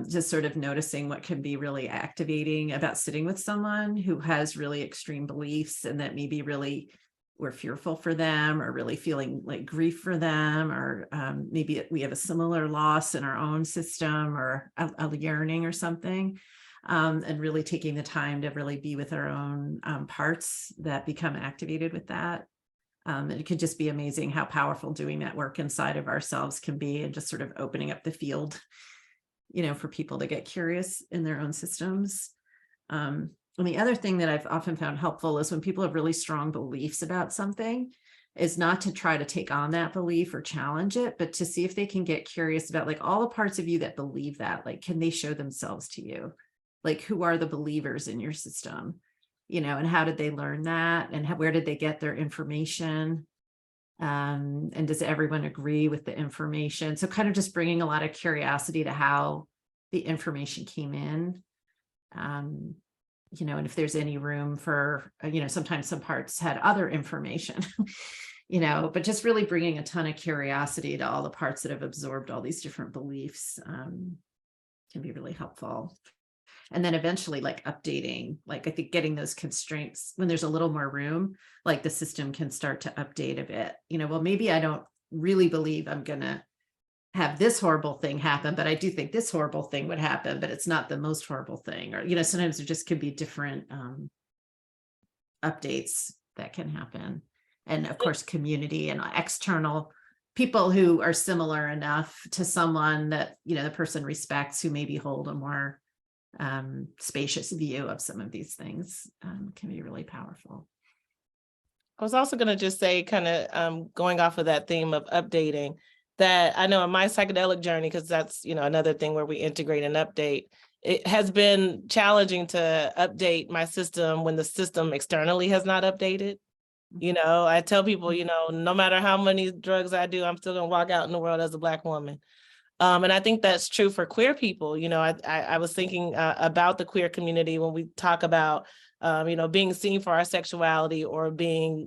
just sort of noticing what can be really activating about sitting with someone who has really extreme beliefs, and that maybe really we're fearful for them, or really feeling like grief for them, or maybe we have a similar loss in our own system, or a yearning or something, and really taking the time to really be with our own parts that become activated with that. And it could just be amazing how powerful doing that work inside of ourselves can be, and just sort of opening up the field, for people to get curious in their own systems. And the other thing that I've often found helpful is when people have really strong beliefs about something, is not to try to take on that belief or challenge it, but to see if they can get curious about all the parts of you that believe that, can they show themselves to you? Who are the believers in your system? And how did they learn that? And where did they get their information? And does everyone agree with the information? So kind of just bringing a lot of curiosity to how the information came in. And if there's any room for, sometimes some parts had other information, but just really bringing a ton of curiosity to all the parts that have absorbed all these different beliefs can be really helpful. And then eventually updating, I think getting those constraints when there's a little more room, the system can start to update a bit, well, maybe I don't really believe I'm going to have this horrible thing happen, but I do think this horrible thing would happen, but it's not the most horrible thing. Or, sometimes there just could be different updates that can happen. And of course, community and external people who are similar enough to someone that, the person respects, who maybe hold a more spacious view of some of these things can be really powerful. I was also going to just say, kind of going off of that theme of updating, that I know in my psychedelic journey, because that's, another thing where we integrate and update, it has been challenging to update my system when the system externally has not updated. I tell people, no matter how many drugs I do, I'm still going to walk out in the world as a Black woman. And I think that's true for queer people. I was thinking about the queer community when we talk about, being seen for our sexuality, or being,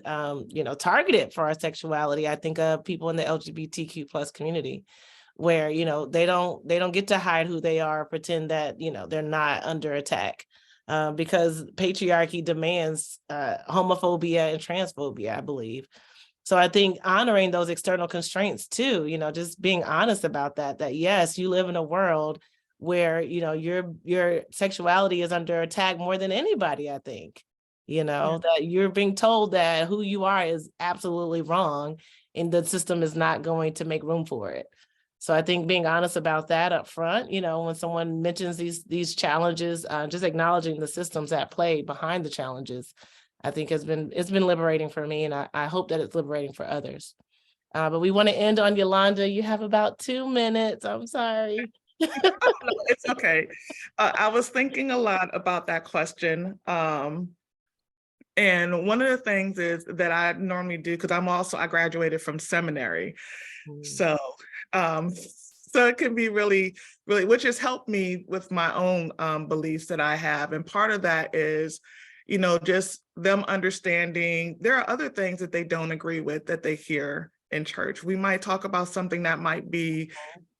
targeted for our sexuality. I think of people in the LGBTQ plus community where, they don't get to hide who they are, pretend that, they're not under attack because patriarchy demands homophobia and transphobia, I believe. So I think honoring those external constraints too, just being honest about that yes, you live in a world where, your sexuality is under attack more than anybody, I think, that you're being told that who you are is absolutely wrong and the system is not going to make room for it. So I think being honest about that up front, when someone mentions these challenges, just acknowledging the systems at play behind the challenges, I think it's been liberating for me, and I hope that it's liberating for others. But we want to end on Yolanda. You have about 2 minutes. I'm sorry. No, it's okay. I was thinking a lot about that question. And one of the things is that I normally do, because I graduated from seminary. So it can be really, which has helped me with my own beliefs that I have. And part of that is, just them understanding there are other things that they don't agree with that they hear in church. We might talk about something that might be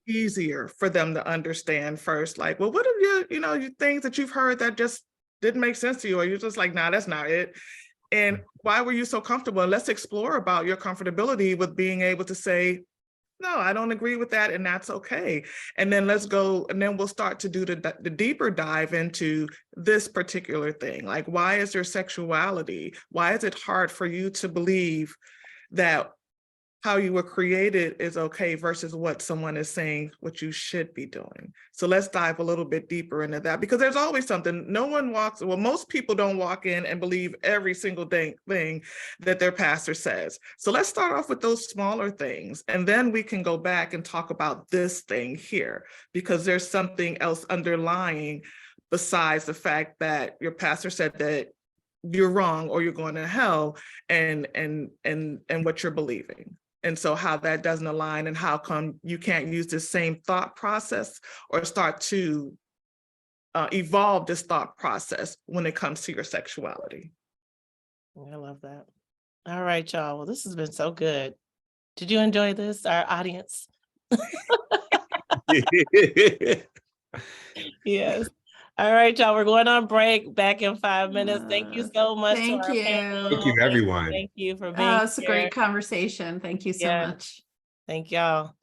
easier for them to understand first. Like, well, what are your things that you've heard that just didn't make sense to you? Or you're just like, nah, that's not it. And why were you so comfortable? And let's explore about your comfortability with being able to say, no, I don't agree with that, and that's okay. And then let's go, and then we'll start to do the deeper dive into this particular thing. Like, why is your sexuality? Why is it hard for you to believe that how you were created is okay versus what someone is saying what you should be doing? So let's dive a little bit deeper into that, because there's always something. No one walks, well, most people don't walk in and believe every single thing that their pastor says. So let's start off with those smaller things, and then we can go back and talk about this thing here, because there's something else underlying besides the fact that your pastor said that you're wrong or you're going to hell, and what you're believing. And so how that doesn't align, and how come you can't use the same thought process or start to evolve this thought process when it comes to your sexuality. I love that. All right, y'all. Well, this has been so good. Did you enjoy this, our audience? Yes. All right, y'all. We're going on break. Back in 5 minutes. Thank you so much. Thank to our you. panel. Thank you, everyone. Thank you for being It's a here. great conversation. Thank you so Yeah. much. Thank y'all.